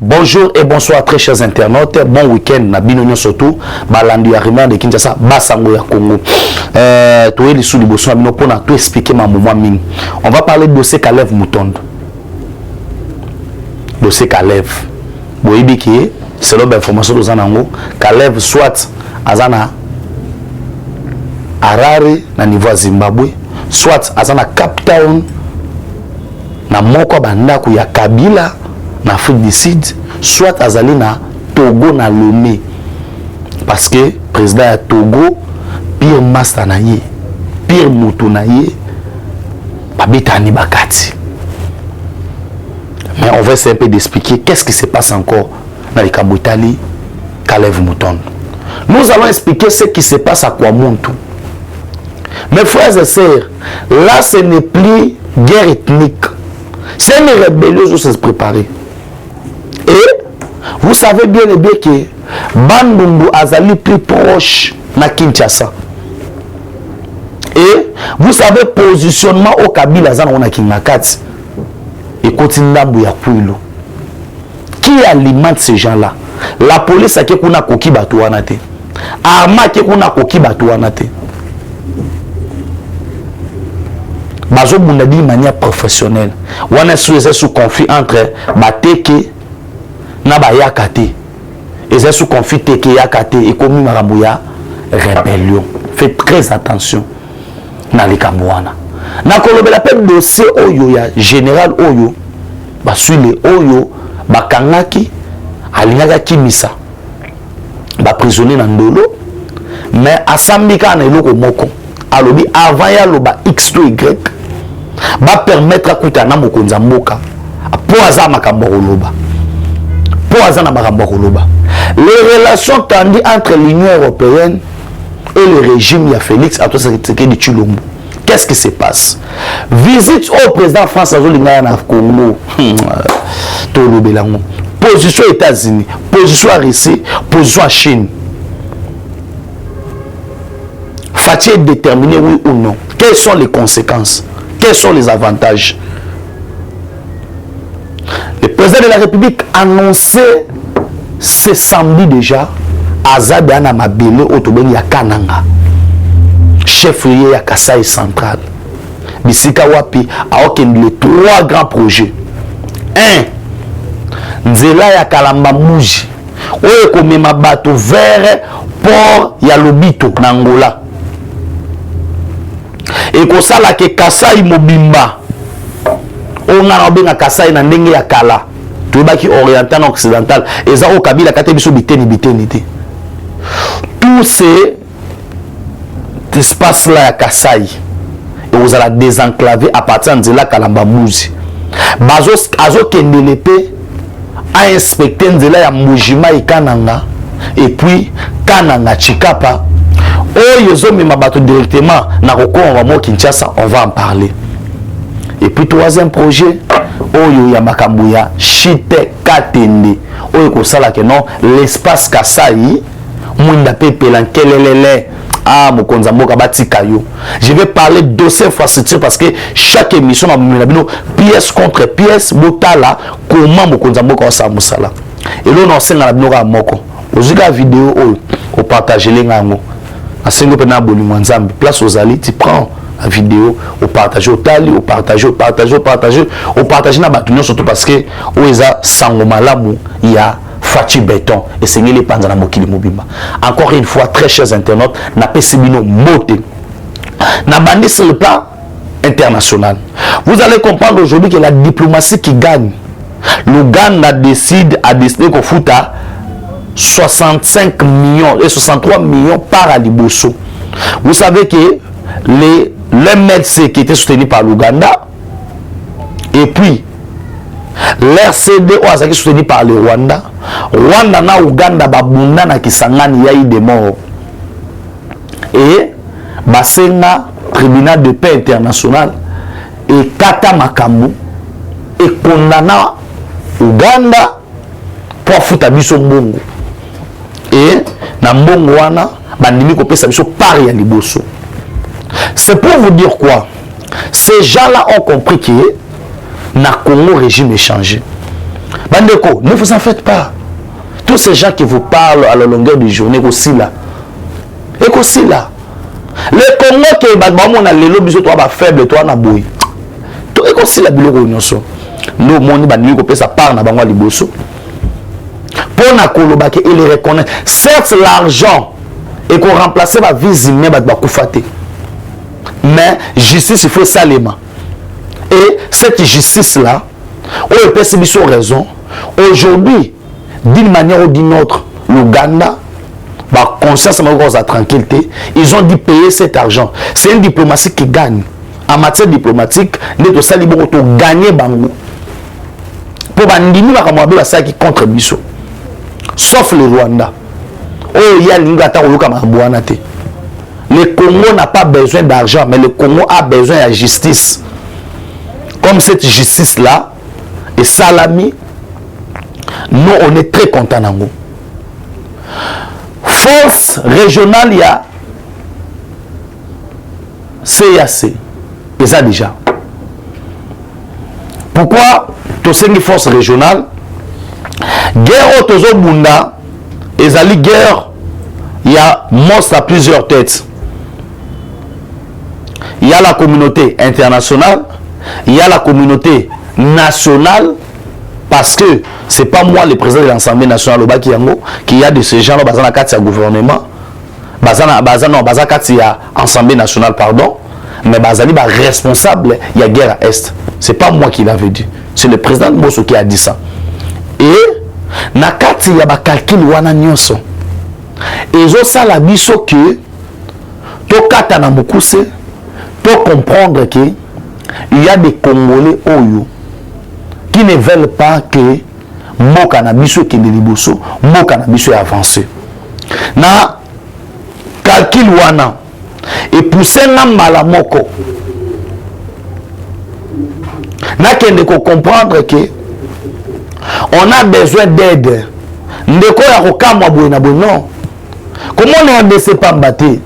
Bonjour et bonsoir très chers internautes. Bon week-end na binonyo surtout. Balandi arrivant de Kinshasa, Basango ya Congo. Toi les sous les bossons na bino pona tout expliquer ma moment ming. On va parler de dossier Kalev Moutondo. Dossier Kalev. Boyibi qui selon l'information de Zanango, Kalev soit azana Harare na niveau Zimbabwe, soit azana Cape Town na moko bandako ya Kabila na Afrique du Sud, soit azali na Togo na Lomé, parce que président ya Togo pire master na ye, pire mutu na ye babitani bakati. Mais on va essayer un peu d'expliquer qu'est-ce qui se passe encore dans les Kabutali Kalev Moutondo. Nous allons expliquer ce qui se passe à Kwamuntu. Mes frères et sœurs, là ce n'est plus guerre ethnique, c'est une rébellion qui s'est préparée. Et vous savez bien et bien que Bandundu Azali plus proche na Kinshasa. Et vous savez positionnement au Kabila Zana na Kinakati et Kotinambu ya Kwilu. Qui alimente ces gens-là? La police a qui kuna koki batu wanate. Arma qui kuna koki batu wanate. Bazo bundadi de manière professionnelle. On est sous conflit entre Bateke na Bayakate. Et c'est sous conflit Teke Yakate et comme Marambuya rébellion. Faites très attention. Na likamwana. Na kolobe la peine dossier Oyo ya général Oyo. Basule Oyo bakangaki alingaka kimisa. Ba prisonnier na ndolo. Mais asambika na eloko moko. Alobi avant ya loba X to Y. Va permettre à Koutana Mokonza Mboka pour Aza Makambo Roloba. Pour Aza Makambo Roloba. Les relations tendues entre l'Union européenne et le régime de Félix Antoine Tshisekedi Tshilombo. Qu'est-ce qui se passe? Visite au président François Hollande na Congo. Position États-Unis, position Russie, position Chine. Faut-il déterminer oui ou non? Quelles sont les conséquences? Quels sont les avantages? Le président de la République annonçait ce samedi déjà Azadana Mabele Otobeni ya Kananga, chef-lieu ya Kasai central. Bisika Wapi a les trois grands projets. 1. Nzela ya Kalamba Muji. Oye komema bato vers port ya Lobito na Angola. Et comme ça, là, que Kasai Mobimba, on a un Kasai na ndenge ya kala, tout le qui oriental occidental, et ça au Kabila katebiso biteni. Tout ces espaces là à Kasai, et vous allez désenclaver à partir de là Kalamba Mouzi. Bazos azo kendelepe a inspecté nzela ya Mujima Ikananga, et puis Kananga Chikapa. Oh, ils ont mis ma bateau directement dans le coin Kinshasa, on va en parler. Et puis, troisième projet, oh, il y a Makambuya, Chite Katende. Oh, il y a que non, l'espace Kasai, Munda Pepe, Lankelele, ah, Mokonza Mboka Batikayo. Je vais parler de dossier infrastructure parce que chaque émission, pièce contre pièce, Botala, comment Mokonza Mboka Osa Moussala. Et là, on enseigne à la Binoka Moko. Aux vidéo, on partage les gangs. À place aux alliés, tu prends la vidéo, au partage au tali, au partage na batunon surtout parce que où ils a sangomalamu, il y a Fachi Béton et c'est les panzana mokili mobimba. Encore une fois, très chers internautes, n'a pas sebino moté. N'a bandé sur le plan international. Vous allez comprendre aujourd'hui que la diplomatie qui gagne. L'Ouganda décide qu'on fout à 65 millions et 63 millions par Aliboso. Vous savez que l'MLC qui était soutenu par l'Ouganda et puis l'RCD qui était soutenu par le Rwanda. Rwanda na Ouganda babunda na Kisangani ya eu des morts. Et Basenga tribunal de paix international et Kata Makambu et condamna Ouganda pour foutre biso mbongo. Et na mbongo wana bandimi kopesa biso par ya liboso. C'est pour vous dire quoi? Ces gens-là ont compris que na Congo régime est changé. Bandeko, ne vous en faites pas. Tous ces gens qui vous parlent à la longueur du journée, aussi là. Et aussi là. Le Congo qui est on a les lobbies, toi, faible, toi, na boui. Et aussi la boulot, nous, mon bandit, on ça part, na bango liboso. Pour na kolobake, il reconnaît. Certes, l'argent et qu'on remplace ma vie humaine, mais justice, il faut salement. Et cette justice-là, on peut se mettre raison. Aujourd'hui, d'une manière ou d'une autre, l'Ouganda, par conscience de tranquillité, ils ont dit payer cet argent. C'est une diplomatie qui gagne. En matière diplomatique, nous avons gagné Bango. Pour bandini makamwabe ça qui contre biso. Sauf le Rwanda. Oh, il y a l'ingata oluka mabuanate. Le Congo n'a pas besoin d'argent, mais le Congo a besoin de justice. Comme cette justice-là, et Salami, nous, on est très contents d'en. Force régionale, il y a CAC. Et ça déjà. Pourquoi tu sais une force régionale? Guerre au Tozo Bunda, et Zali guerre, il y a monstre à plusieurs têtes. Il y a la communauté internationale, il y a la communauté nationale, parce que ce n'est pas moi le président de l'Assemblée nationale au Bakiyango, qui a de ces gens-là, dans le gouvernement, dans l'Assemblée nationale, pardon, mais Bazali est responsable, il y a guerre à Est. Ce n'est pas moi qui l'avais dit, c'est le président de Mosso qui a dit ça. Et, nakati il y a un calcul wana nyonso. Et ça la biso que, to kata na mukuse, to comprendre que, il y a des Congolais oyo qui ne veulent pas que Moka na biso qui est liboso, Moka na biso est avancé. Na calcul wana et pousser na malamoko. Na kende ko comprendre que on a besoin d'aide. Ndeko ya kokamwa boye na boye non. Comment on RDC pas mbaté?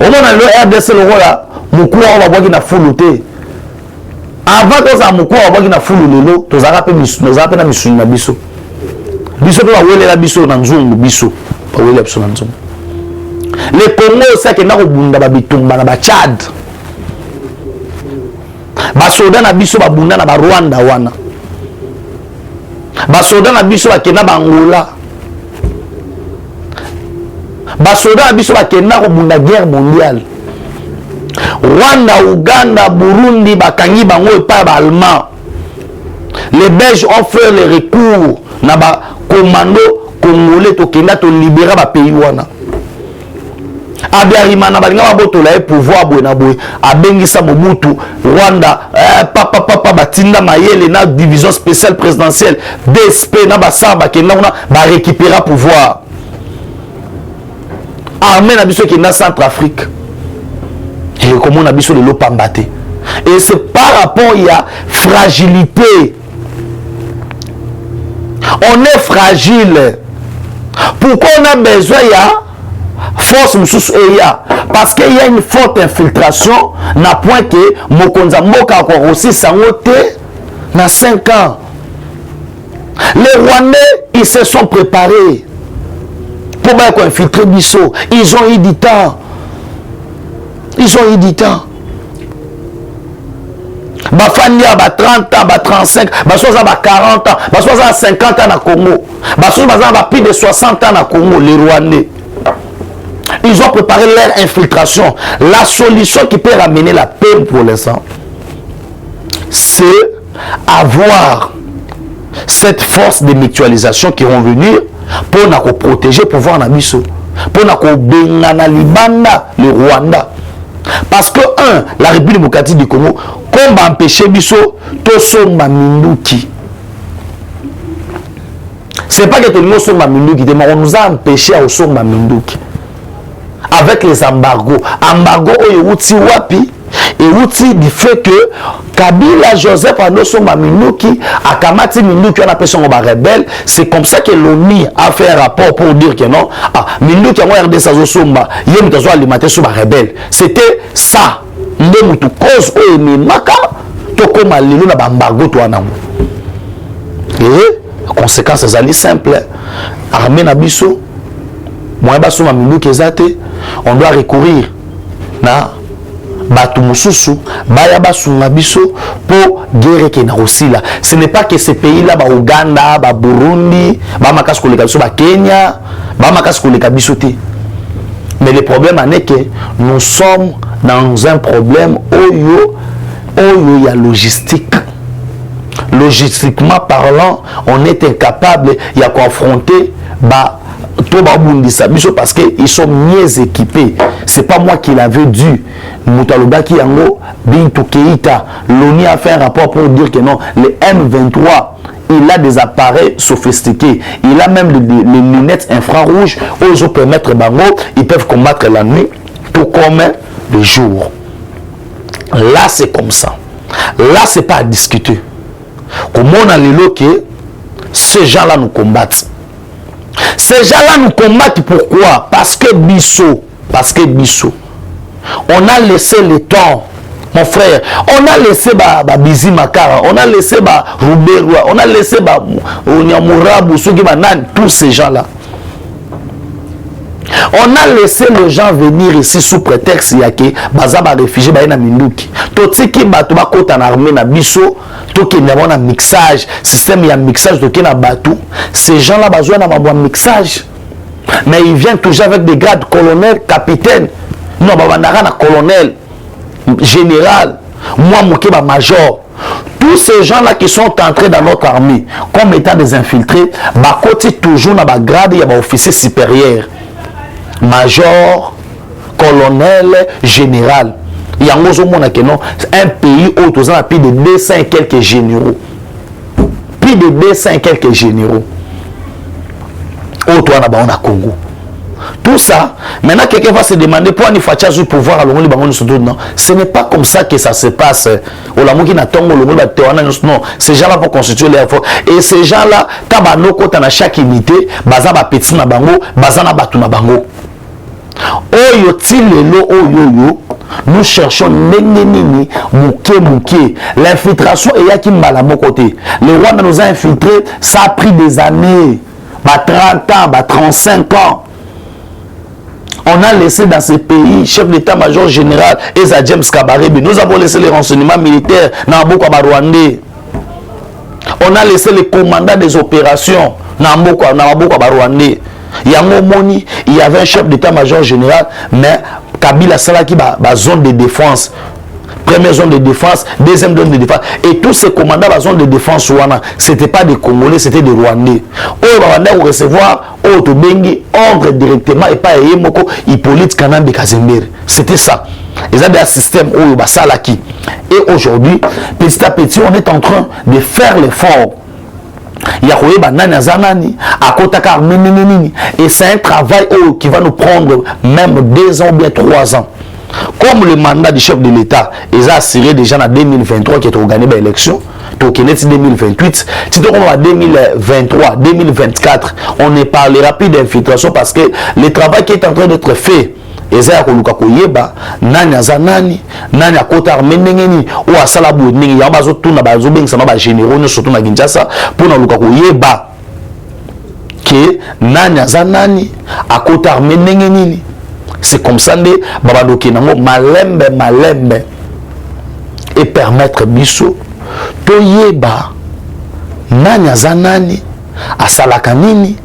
Au moins le RDC le roi mukua on va boire na fuluté. Avant que ça mukua on va boire na fulu lelo, to zaka pe misu, to zaka na misu na biso. Biso to wele la biso na nzungu biso. Ba wele biso na nzungu. Le Congo ça que na ko bunda ba bitumba na ba Tchad. Ba soda na biso ba bunda na ba Rwanda wana. Basoda na biso bakenda bangola. Basoda na biso bakenda kobunda guerre mondiale. Rwanda, Ouganda, Burundi bakangi bango epa ba allemand. Les Belges ont fait les recours na ba commando congolais to kenda to libérer ba pays wana. Abiarimana balinga babotola pouvoir boye na boye abengisa Mobutu Rwanda papa batinda mayele na division spéciale présidentielle DSP na basamba kenda na ba récupérer pouvoir armée na biso kenda Centrafrique et comment on a biso le lopambate et c'est par rapport il y a fragilité, on est fragile. Pourquoi on a besoin il y a force parce qu'il y a une forte infiltration na point que Mokonza Mboka encore aussi sangote na 5 ans. Les Rwandais ils se sont préparés pour infiltrer Bisso. Ils ont eu du temps. Ils ont eu du temps. Bafania ba 30 ans, ba 35, ba 40 ans, ba 50 ans na Congo. Ba plus de 60 ans na Congo les Rwandais. Ils ont préparé leur infiltration. La solution qui peut ramener la paix pour l'instant, c'est avoir cette force de mutualisation qui vont venir pour nous protéger, pour voir Nabiso, pour nous bengana libanda le Rwanda. Parce que, la République démocratique du Congo, comme empêcher Biso, tout somma minduki. C'est pas que tout le monde somma minduki, mais on nous a empêché à somma minduki. Avec les embargos. Embargo et outil wapi et outil du fait que Kabila Joseph Anosoma Minuki a Kamati Minuki on appelle son rebelle. C'est comme ça que l'ONU a fait un rapport pour dire que non, Minuki a regardé sa zosomba, yem tazo alimenter sur rebelle. C'était ça. Ndemu tu cause o emi maka to koma lelo na embargo to anango. Et la conséquence est simple. Armée Nabiso, moi baso ma minduki ezate, on doit recourir na batu mususu baya basunga biso pour guerre qui na Russie. Ce n'est pas que ces pays là, ba Ouganda, ba Burundi, ba makas koleka biso, ba Kenya, ba makas koleka biso te. Mais le problème est que nous sommes dans un problème oyo il y a logistique. Logistiquement parlant, on est incapable de confronter parce qu'ils sont mieux équipés. C'est pas moi qui l'avais dit. Moutaloba qui yango Bintou Keïta, l'ONU a fait un rapport pour dire que non, le M23, il a des appareils sophistiqués. Il a même les lunettes infrarouges où ils permettre bango, ils peuvent combattre la nuit tout comme le jour. Là, c'est comme ça. Là, c'est pas à discuter. Comment on a le que ces gens-là nous combattent. Ces gens-là nous combattent pourquoi? Parce que Bissot. On a laissé le temps, mon frère. On a laissé Bizi Makara, on a laissé Rouberwa, on a laissé Onyamurabu, tous ces gens-là. On a laissé les gens venir ici sous prétexte yake bazaba réfugié na Minduki. Totiki batu ba kota na armée na biso, to ki na bona mixage, système ya mixage to ki na batu. Ces gens-là besoin na ba mixage. Mais ils viennent toujours avec des grades colonel, capitaine. Non, babandara na colonel, général, moi moké ba major. Tous ces gens-là qui sont entrés dans notre armée comme étant des infiltrés, ba côté toujours na ba grade ya ba officier supérieur. Major, colonel, général. Il y a un pays où il y a plus de 200 et quelques généraux. Plus de 200 et quelques généraux. Où il y a Congo. Tout ça, maintenant quelqu'un va se demander pourquoi il faut le pouvoir à l'Ongo. Non, ce n'est pas comme ça que ça se passe. Non, ces gens-là vont constituer les efforts. Et ces gens-là, dans chaque unité, bazaba petit na bango, bazana batu na bango. Oyo tilelo oyo nous cherchons nenenini mouké. L'infiltration est qui mal à mon côté. Le roi nous a infiltrés, ça a pris des années, 30 ans, 35 ans. On a laissé dans ces pays, chef d'état-major général Eza James Kabarebe, nous avons laissé les renseignements militaires Namboka Barwandé. On a laissé les commandants des opérations Namboka Barwandé. Il y avait un chef d'état-major général, mais Kabila Salaki a zone de défense. Première zone de défense, deuxième zone de défense. Et tous ces commandants de la zone de défense, ce n'étaient pas des Congolais, c'était des Rwandais. Au Rwandais, on recevoir Otobengi, ordre directement, et pas Yemoko, Hippolyte Kanambe Kazember. C'était ça. Ils avaient un système où Salaki. Et aujourd'hui, petit à petit, on est en train de faire l'effort. Et c'est un travail qui va nous prendre même 2 ans ou bien 3 ans. Comme le mandat du chef de l'État est assuré déjà en 2023 qui est organisé par l'élection, donc il est 2028, si on va 2023, 2024, on ne parlera plus d'infiltration parce que le travail qui est en train d'être fait, eza koluka koyeba nani azanani nani akota armenengeni ou asala boningi ya bazo tuna bazo bengisa ba généraux no surtout na Kinshasa pour na luka koyeba que nani azanani akota armenengeni. C'est comme ça que babadoki nango malembe et permettre biso toyeba nani azanani asalaka nini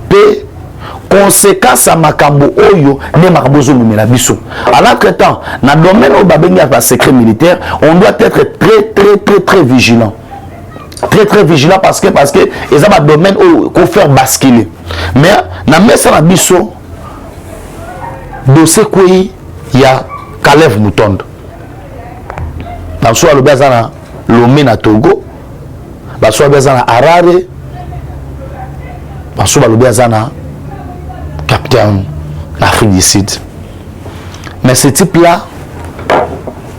pe conséquence à makambo oyo ne makambo zo lumela biso. À l'entretemps, dans le domaine où babengi a secret militaire, on doit être très vigilant. Très vigilant parce que ils ont un domaine où il faut faire basculer. Mais dans le ça biso dossier quoi il y a Kalev Mutondo. Dans soit le bazana Lomé na Togo, dans soit bazana Harare, dans soit le bazana capitaine l'Afrique du Sud. Mais ce type-là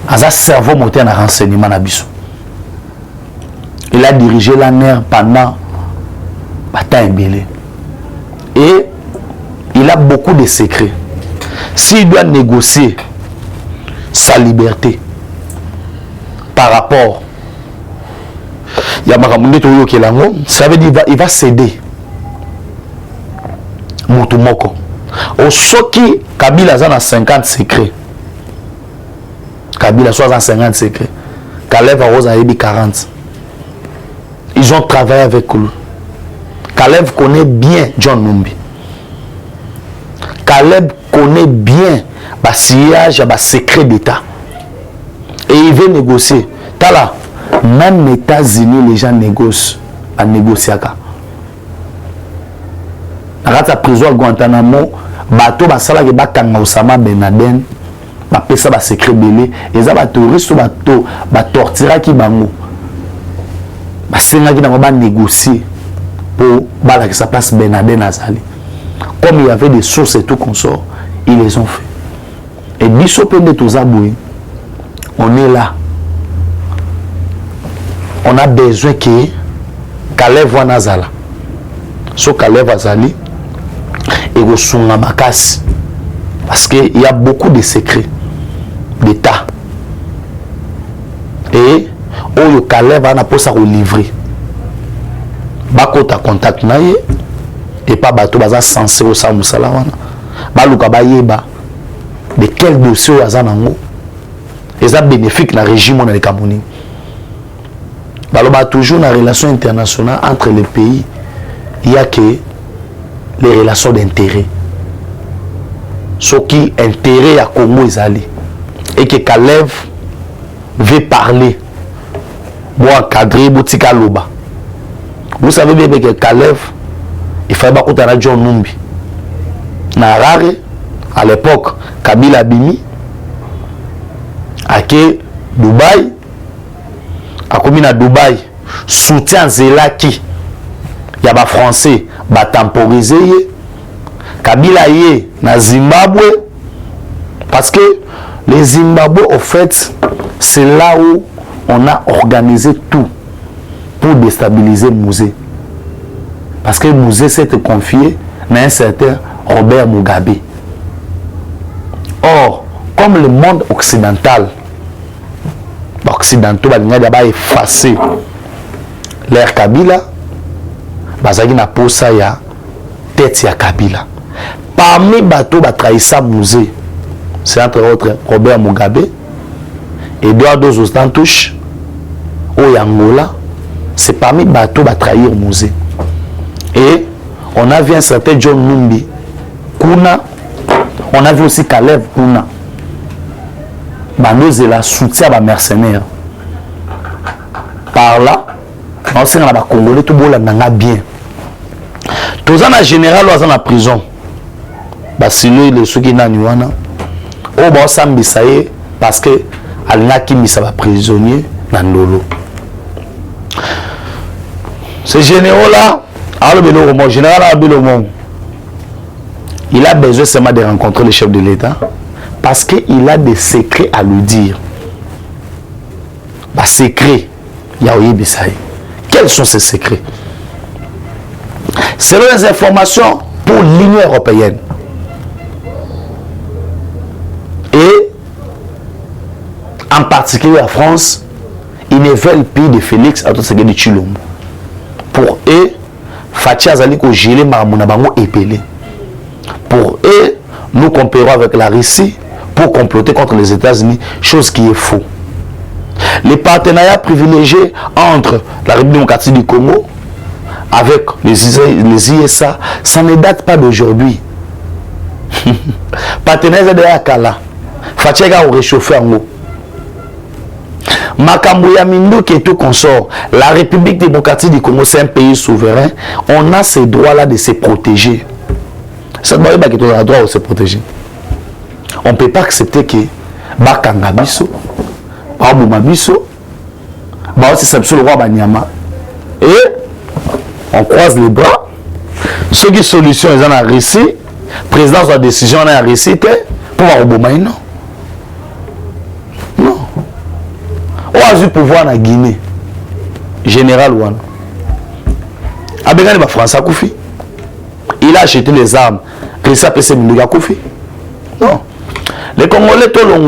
a un cerveau moteur à renseignement à Bissou. Il a dirigé la NER pendant bataille belé. Et il a beaucoup de secrets. S'il doit négocier sa liberté par rapport, ya makambo toyo kelango, ça veut dire il va céder Mutumoko. Au soki Kabila a 50 secrets. Kabila soit 50 secrets. Kalev a 40. Ils ont travaillé avec lui. Kalev connaît bien John Numbi. Kalev connaît bien le sillage, le secret d'État. Et il veut négocier. Tala, même les États-Unis, les gens négocient. À négocier. Dans la prison à Guantanamo, bateau basala ke bakanga Osama Ben Laden, ba pesa ba secret belé, et ça ba touriste bateau, ba tortira ki bango. Ba senga ki na ba négocier pour bala que ça place Ben Laden azali. Comme il y avait des sources et tout consort, ils les ont fait. Et biso pe de tous aboué, on est là. On a besoin que Kalev Wanazala. So Kalev Azali et Rosunga Makasi. Parce qu'il y a beaucoup de secrets d'État. Et où Kalev a pas ça livrer. Bako ta contact naie et pas bateau baza censé au Samusala wana. Baluka bayeba de quel dossier azanango. Et ça bénéfique la régime on a les Camerounais. Baloba toujours la relation internationale entre les pays, il y a que les relations d'intérêt. Ce qui intérêt à Congo est allé et que Kalev veut parler, bon encadrer, botika loba. Vous savez bien que Kalev, il fallait pas qu'on John Numbi. Narare à l'époque, Kabila Bimi, à Dubaï. A commis à Dubaï, soutien Zelaki, il y a des Français, ba temporisé, Kabila yé na Zimbabwe, parce que les Zimbabwe, au fait, c'est là où on a organisé tout pour déstabiliser le musée. Parce que le musée s'est confié à un certain Robert Mugabe. Or, comme le monde occidental, occidentaux va effacer l'ère Kabila, bazaki na posa ya tête ya Kabila. Parmi bateau ba trahissa musée, c'est entre autres Robert Mugabe, Eduardo dos Santos, au Angola, c'est parmi bateau ba trahir musée. Et on a vu un certain John Numbi Kuna, on a vu aussi Kalev Kuna. Nous la soutien à mercenaires. Par là, on sait que les Congolais tout le monde bien. Tous les général sont en prison. Basilo les ceux qui n'ont pas. Au bon sambisaye parce que alina qui mis ça prisonnier dans l'olo. Ce général là, le général Abelomo, il a besoin seulement de rencontrer le chef de l'État. Parce qu'il a des secrets à lui dire. Bah, secrets, Yaoye Bissaï. Quels sont ces secrets? Selon les informations pour l'Union européenne et en particulier la France, ils ne veulent plus de Félix Antoine de Tshilombo. Pour eux, Fathi Azali ko gelé Maramuna Bango épelé. Pour eux, nous comparons avec la Russie pour comploter contre les États-Unis, chose qui est faux. Les partenariats privilégiés entre la République démocratique du Congo avec les ISA, ça ne date pas d'aujourd'hui. Partenariat de Akala, Fatiaga au réchauffé en haut. Makambouya Mindo qui est tout consort. La République démocratique du Congo, c'est un pays souverain. On a ces droits-là de se protéger. Ça ne doit pas qu'il y ait le droit de se protéger. On ne peut pas accepter que Bakanga Biso, Babouma Biso, Baosi Sabso le roi Banyama, et on croise les bras. Ceux qui solution ils en ont réussi, président de la décision en a réussi pour Babouma non. Non. On a eu pouvoir en Guinée, général Ouane. Abegani ba François Koufi. Il a acheté les armes. Réussi à passer Mindiga Koufi. Non. Les Congolais, tout le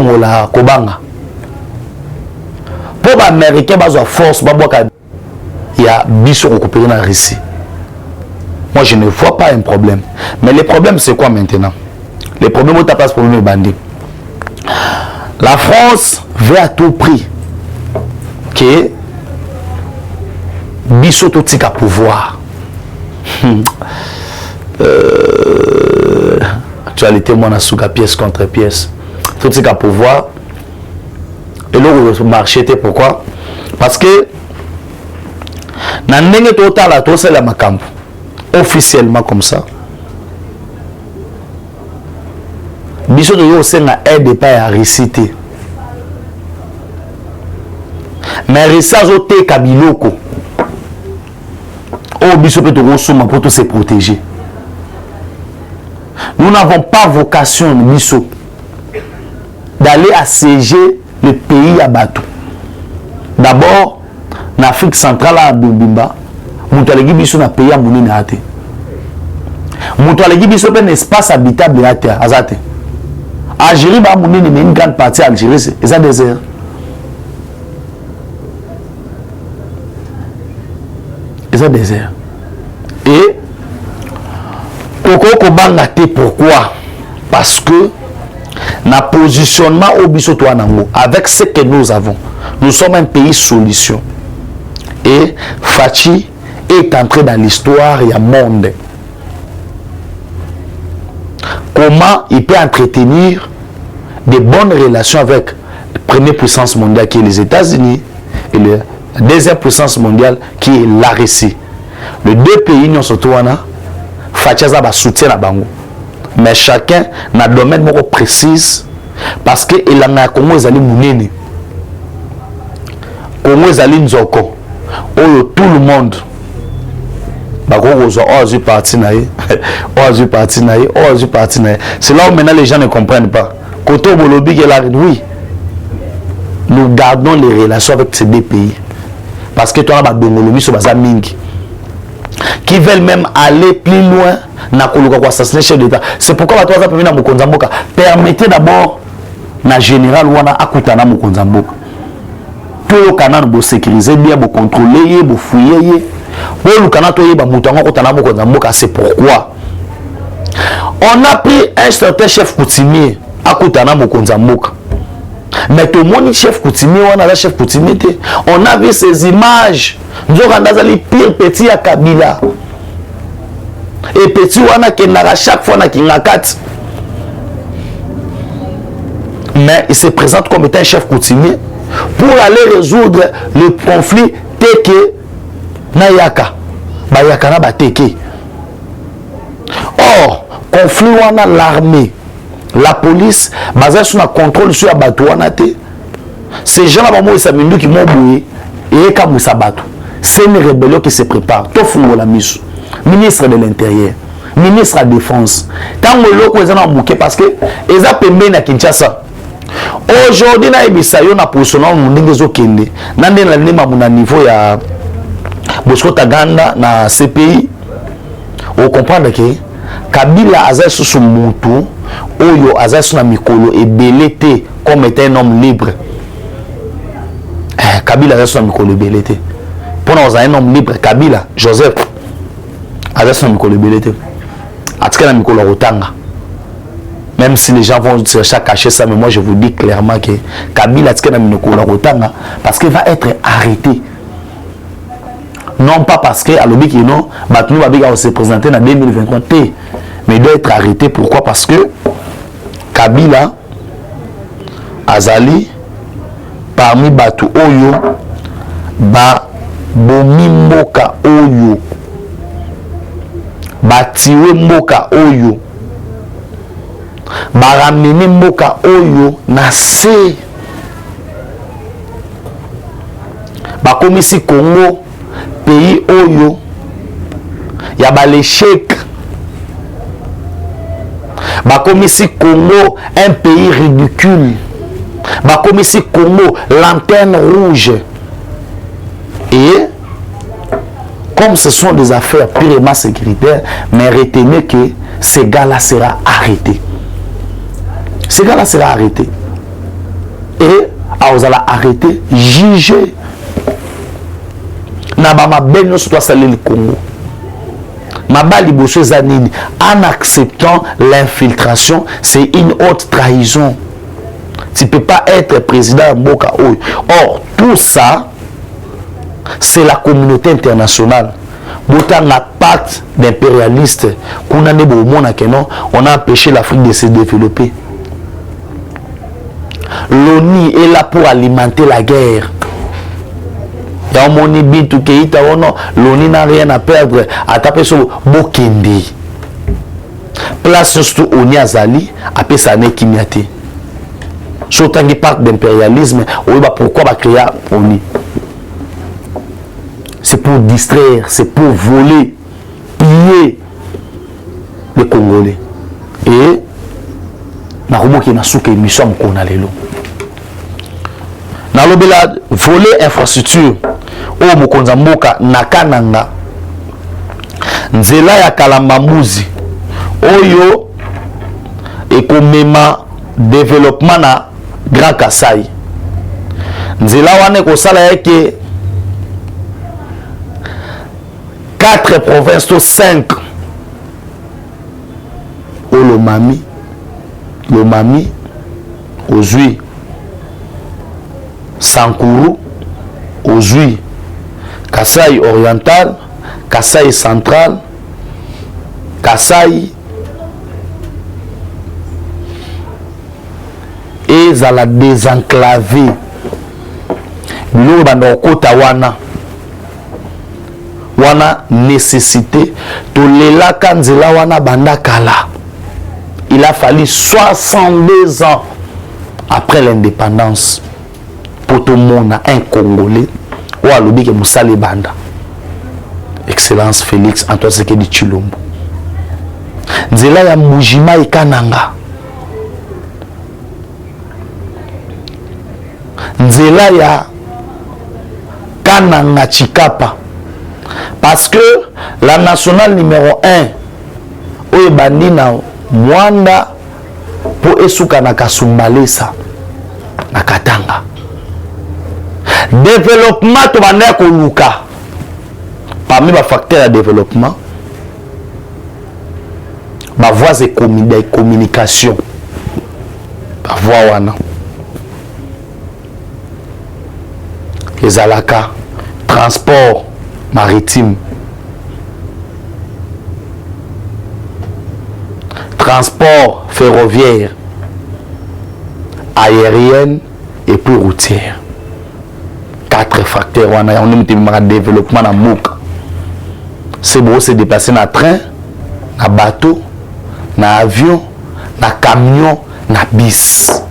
monde Kobanga. pour les Américains, ils ont force, il y a biso récupéré dans la Russie. Moi, je ne vois pas un problème. Mais le problème, c'est quoi maintenant? Le problème, où tu pas ce problème, bandit. La France veut à tout prix que biso tout tika pouvoir. Actualité, moi, on a pièce contre pièce. Tout tika pouvoir. Et là, le marché était pourquoi? Parce que dans le total, c'est la macambo. Officiellement comme ça. Biso de yo c'est na aide pas à réciter. Mais réciter au te kabiloko. Oh biso peut te souma pour tout se protéger. Nous n'avons pas vocation biso d'aller assiéger le pays à Batou. D'abord, en Afrique centrale à Bimba, nous avons biso na pays à Mouni Ate. Nous avons biso un espace habitable à Azate. Algérie, une grande partie d'Algérie, c'est un désert. C'est un désert. Et pourquoi? Parce que na positionnement au bisoto avec ce que nous avons, nous sommes un pays solution. Et Fachi est entré dans l'histoire et le monde. Comment il peut entretenir de bonnes relations avec la première puissance mondiale qui est les États-Unis et la deuxième puissance mondiale qui est la Russie. Les deux pays nous sommes Fachaza va soutien à Bango. Mais chacun dans un domaine précis parce que il a Congo ezali munene. Congo ezali nzoko. Tout le monde c'est là où maintenant les gens ne comprennent pas. Côté Bolobi qui est là, oui, nous gardons les relations avec ces deux pays. Parce que toi, qui veulent même aller plus loin dans l'assassiner chef d'État. C'est pourquoi toi, permettez d'abord na général wana akutana Mokonzamboka. Tout le canal pour sécuriser bien, pour contrôler, pour fouiller. C'est pourquoi on a pris un certain chef coutumier à Koutana Mokonzamboka. Mais tout le monde chef coutumier, on a le chef coutumier. On a vu ces images. Nous avons les pires petits à Kabila. Et petit, on a qui chaque fois qui n'a quatre. Mais il se présente comme étant un chef coutumier pour aller résoudre le conflit Teke Nayaka. Bayaka na bateke. Or, conflit wana l'armée, la police, basé sur un contrôle sur Abatouana. Ces gens-là, qui m'ont bouillé et comme ça bateau. C'est une rébellion qui se prépare. Tofungo la mission. Ministre de l'Intérieur, ministre de la Défense. Tant que l'on est en bouquet parce que ils ont payé na Kinshasa. Aujourd'hui, na ebisayo na positionnement mundengezo kende. Nande na lema muna niveau ya Bosco Taganda na CPI. On comprend que Kabila azai sous mutu oyo azai sous na mikolo et belete comme étant un homme libre. Kabila azai sous na mikolo belete. Pour nous un homme libre Kabila Joseph azai sous na mikolo belete. Atika na mikolo rotanga. Même si les gens vont chercher à cacher ça, mais moi je vous dis clairement que Kabila atika na mikolo rotanga parce qu'il va être arrêté. Non pas parce que Alobi qui non, Batounou va se présenter en 2023, mais il doit être arrêté. Pourquoi? Parce que Kabila Azali parmi Batou Oyo ba bomi mboka Oyo batiwe mboka Oyo baramene mboka Oyo na se bakomisi Congo pays Oyo, il y a l'échec. Comme ici Congo, un pays ridicule. Comme ici Congo, lanterne rouge. Et comme ce sont des affaires purement sécuritaires, mais retenez que ce gars-là sera arrêté. Ce gars-là sera arrêté. Et vous allez arrêter, juger. Nabama ben soit salé le Congo. Mabali Bosso Zanini, en acceptant l'infiltration, c'est une haute trahison. Tu ne peux pas être président de Mboka Oyo. Or, tout ça, c'est la communauté internationale. Botan la pacte d'impérialistes, on a empêché l'Afrique de se développer. L'ONU est là pour alimenter la guerre. L'ONU n'a rien à perdre. À taper sur Bokendi. Place surtout ONU Azali, après ça n'est Kimiate. Surtout qu'il parle d'impérialisme, pourquoi va créer ONU? C'est pour distraire, c'est pour voler, piller les Congolais. Et narumoki na souke émission mkona lelo. Na lobela voler infrastructure o mokonza mboka nakananga nzela ya Kalambamuzi oyo ekomema développement na Grand Kasai. Nzela wane ko sala yake 4 provinces to 5 o Lomami Ozui Sankuru Ozui Kasai oriental, Kasai central, Kasai et za la désenclavé biloko banda okota wana nécessité tolelaka nzela wana banda kala. Il a fallu 62 ans après l'indépendance pour tout le monde, un Congolais ou à l'obi que Moussa Banda. Excellence Félix Antoine Sekedi Chilombo. Nzela ya Mujima ikananga. Nzela ya Kananga Chikapa. Parce que la nationale numéro 1 oyo bandi na Mwanda pour esuka na Kasumbalesa na Katanga. Développement to banda ko luka. Parmi les facteurs de développement, ma voie de communication, ma voie wana. Les alaka, transport maritime, transport ferroviaire, aérienne et puis routière. 4 facteurs wana on a développement na Mboka. C'est beau se déplacer na train, na bateau, na avion, na camion, na bis.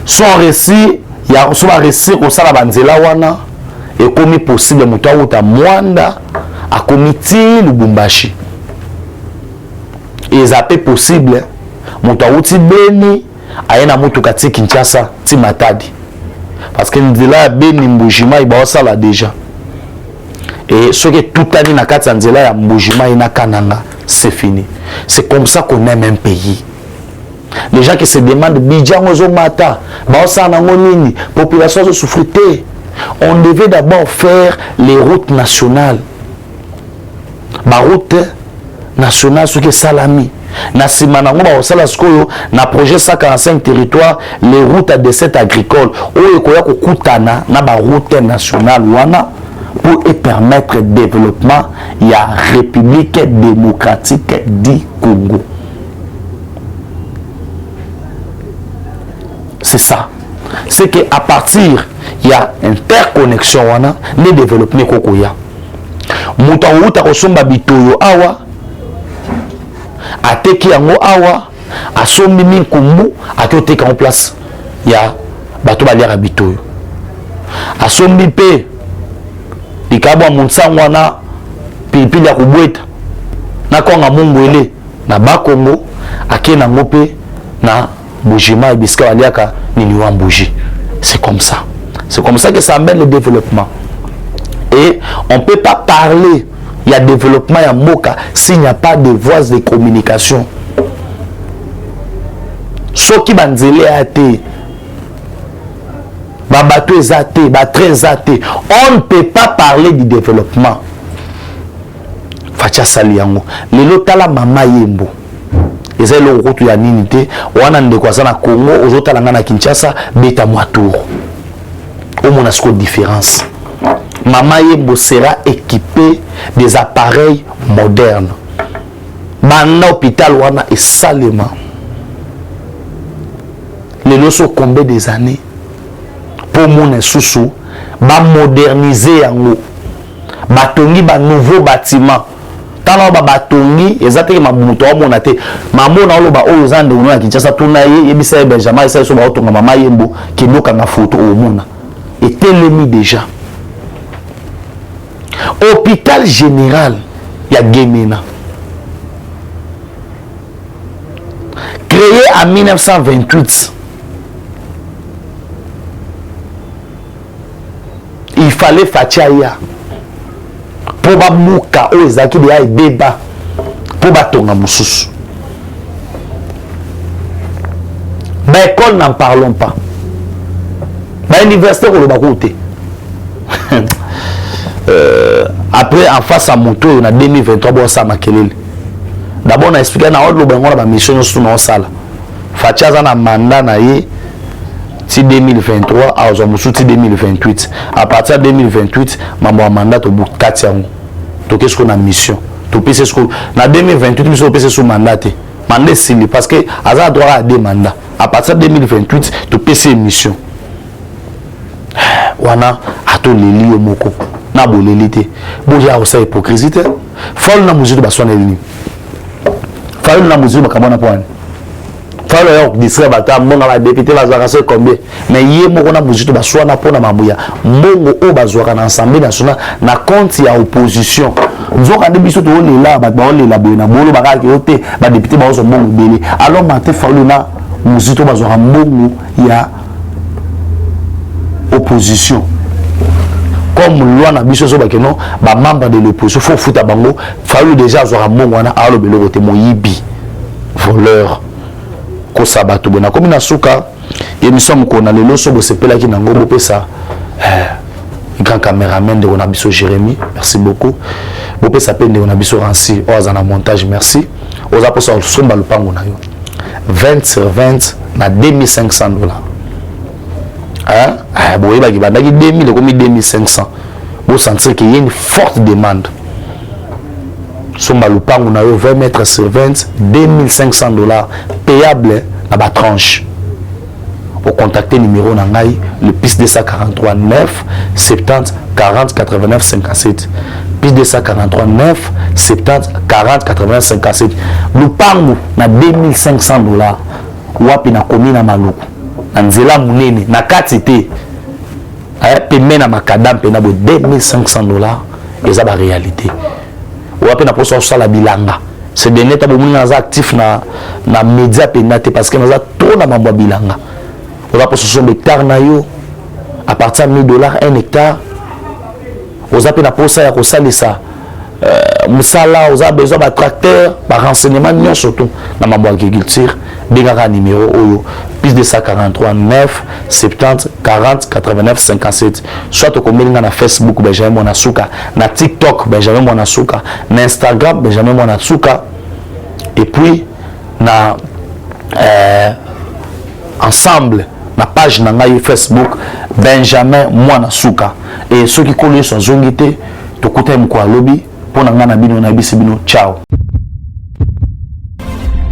Son récit, il y a un récit au sala banzela wana et comme possible muto uta Mwanda a comité Lubumbashi. Et ça peut possible muto uti Beni ayena muto kati Kinshasa ti Matadi. Parce que nzela Beni Mbujima iba sala déjà. Et ce qui tout année na Katsanzela ya Mbujima ina Kananga, c'est fini. C'est comme ça qu'on aime un pays. Les gens qui se demandent Bidjan Ozo Mata, Baosana Ngonini, population se souffrité. On devait d'abord faire les routes nationales. Ma route nationale, ce qui est Salami. Na Simanango, Baosala Skoyo, na projet 145 territoires, les routes à descente agricole. Oyo Koya Kokutana, na ba route nationale, wana. Pour permettre le développement, il y a République démocratique du Congo. C'est ça. C'est qu'à partir, il y a interconnexion, le développement Kokoya. Mouta Outa Kosomba Bitoyo Awa, Ateki Yango Awa, Asombi Minkumbu, Atoteka en place. Il y a Bato Baliara Bitoyo. Asombi P. Likabwa Monsango wana pilipili ya kubweta na konga Mungwele na Bakongo akena ngope na Mbujima ibiska waliaka niliwa Mbuji. C'est comme ça. C'est comme ça que ça amène le développement. Et on ne peut pas parler il y a développement ya Mboka s'il n'y a pas de voies de communication. Soki banzele ate babato ezate, très zate. On ne peut pas parler du développement. Fatia Saliango. Lelo tala mama yembo. Eza lo route ya ninité. Wana ndeko na Congo, ozotalanga na Kinshasa, beta mwatour. Au moins a différence. Mama yembo sera équipé des appareils modernes. Banda hôpital wana est salement. Lelo so combien des années pour mon sous ba moderniser yango. Batongi ba nouveau bâtiment. Tala ba batongi ezate ma muto amona te. Mamona lo ba oyo zande uno na Kinshasa tuna ye yebisa Benjamin esa so ba otonga mama yembo kinoka na photo omona. Et telemi déjà. Hôpital général ya Gemena. Créé en 1928. Il fallait Fatiaya pour Bamouka ou Ezaki de débat pour Batonga Moussous. Mais école n'en parlons pas. Mais université pour le Bakoute. Après, en face à Moto, on a 2023 pour ça Makelele. D'abord, on a expliqué dans la mission sur nos salles. Fatia a un mandat na ye. Si 2023 à 2028 à partir de 2028 mambo mandat au bout 4 ans to qu'est-ce qu'on a mission to pc ce na 2028 nous sommes pc sous mandat mandat c'est parce que à droit à des mandats à partir de 2028 to pc mission wana ato leli yo moko na bolelité bo ya osa hypocrisie faut na musique ba sona lini faut na musique ba kabona point. Falo yo district bata mbonga ba député bazwaka se combien mais yé moko na bujuto baswana pona mamuya mbongo o bazwaka na assemblée nationale na compte ya opposition nzoka de biso to lela ba lela boyena bolo bakaki ote ba député ba ozo mbongo belé alors maté falo na bujuto bazwaka mbongo ya opposition comme loi na biso so bakeno ba membre de l'opposition faut futa bango falo déjà azwaka mbongo wana alo beloko te moyibi voleur sabato bona comme na suka émission mukona lelo so bo sepela ki nango bo pesa grand caméraman de on a biso Jérémy merci beaucoup bo pesa pende on a biso Rancy ozana montage merci oza posa somba lupango na yo 20 sur 20 na $2500 hein bo yeba ki bandaki 2000 comme 2500 bo sentir qu'il y a une forte demande somba lupango na yo 20 mètres sur 20 $2500 payable à la tranche. Au contacter numéro nangai le PIS 243 9 70 40 89 57 PIS 243 9 70 40 89 57 lupango na $2500 wapi na komina maluku na nzela munene na kati te pemena na makadam pe na bo $2500 eza ba réalité wapi na poso sala bilanga c'est des neta bomuni naza actif na média penate parce que naza trop na mambo bilanga on va poso son hectare na yo à partir de $1000 1 hectare oza pe na posa ya kosalisa musala oza besoin ba tracteur ba renseignement non surtout na mambo agriculture bengaka numéro oyo plus de 143 9 70 40 89 57 soit to komelinga na Facebook Benjamin Mwanasuka na TikTok Benjamin Mwanasuka na Instagram Benjamin Mwanasuka et puis na ensemble na page na ngai Facebook Benjamin Mwanasuka et ceux qui connaissent son zongité to kuta mko alobi pona ngana bino na bisibino ciao.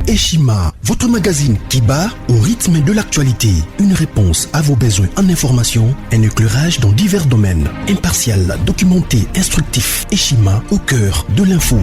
Eshima, votre magazine qui bat au rythme de l'actualité. Une réponse à vos besoins en information, un éclairage dans divers domaines. Impartial, documenté, instructif. Eshima au cœur de l'info.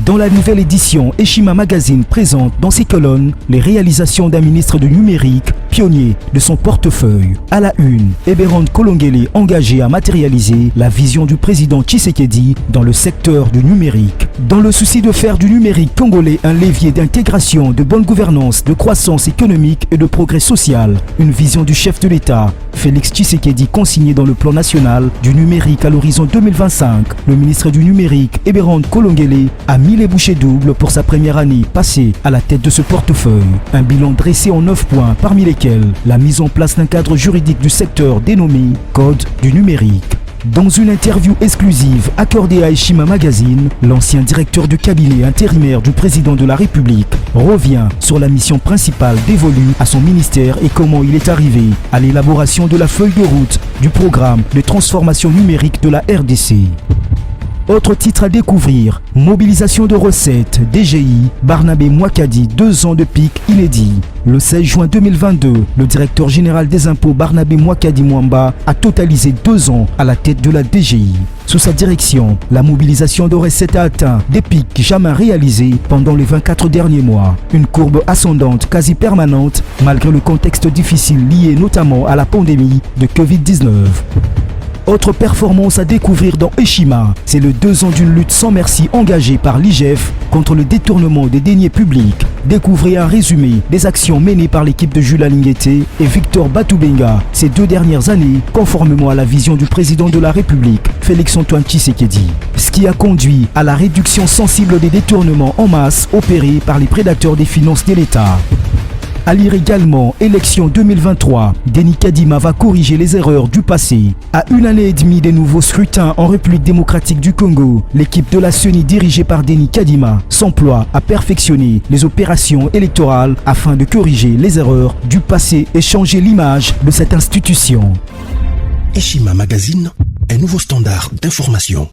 Dans la nouvelle édition, Eshima Magazine présente dans ses colonnes les réalisations d'un ministre du numérique, pionnier de son portefeuille. À la une, Eberon Kolongele engagé à matérialiser la vision du président Tshisekedi dans le secteur du numérique. Dans le souci de faire du numérique congolais un levier d'intégration, de bonne gouvernance, de croissance économique et de progrès social, une vision du chef de l'État, Félix Tshisekedi consignée dans le plan national du numérique à l'horizon 2025. Le ministre du numérique, Eberon Kolongele, a mis mis les bouchées doubles pour sa première année passée à la tête de ce portefeuille. Un bilan dressé en 9 points, parmi lesquels la mise en place d'un cadre juridique du secteur dénommé Code du numérique. Dans une interview exclusive accordée à Eshima Magazine, l'ancien directeur de cabinet intérimaire du président de la République revient sur la mission principale dévolue à son ministère et comment il est arrivé à l'élaboration de la feuille de route du programme de transformation numérique de la RDC. Autre titre à découvrir, mobilisation de recettes, DGI, Barnabé Mouakadi, 2 ans de pic inédit. Le 16 juin 2022, le directeur général des impôts Barnabé Mouakadi Mwamba a totalisé 2 ans à la tête de la DGI. Sous sa direction, la mobilisation de recettes a atteint des pics jamais réalisés pendant les 24 derniers mois. Une courbe ascendante quasi permanente malgré le contexte difficile lié notamment à la pandémie de Covid-19. Autre performance à découvrir dans Eshima, c'est le 2 ans d'une lutte sans merci engagée par l'IGF contre le détournement des deniers publics. Découvrez un résumé des actions menées par l'équipe de Jules Alingueté et Victor Batoubenga ces 2 dernières années, conformément à la vision du président de la République, Félix-Antoine Tshisekedi. Ce qui a conduit à la réduction sensible des détournements en masse opérés par les prédateurs des finances de l'État. À lire également, élection 2023, Denis Kadima va corriger les erreurs du passé. À 1 année et demie des nouveaux scrutins en République démocratique du Congo, l'équipe de la CENI dirigée par Denis Kadima s'emploie à perfectionner les opérations électorales afin de corriger les erreurs du passé et changer l'image de cette institution. Eshima Magazine, un nouveau standard d'information.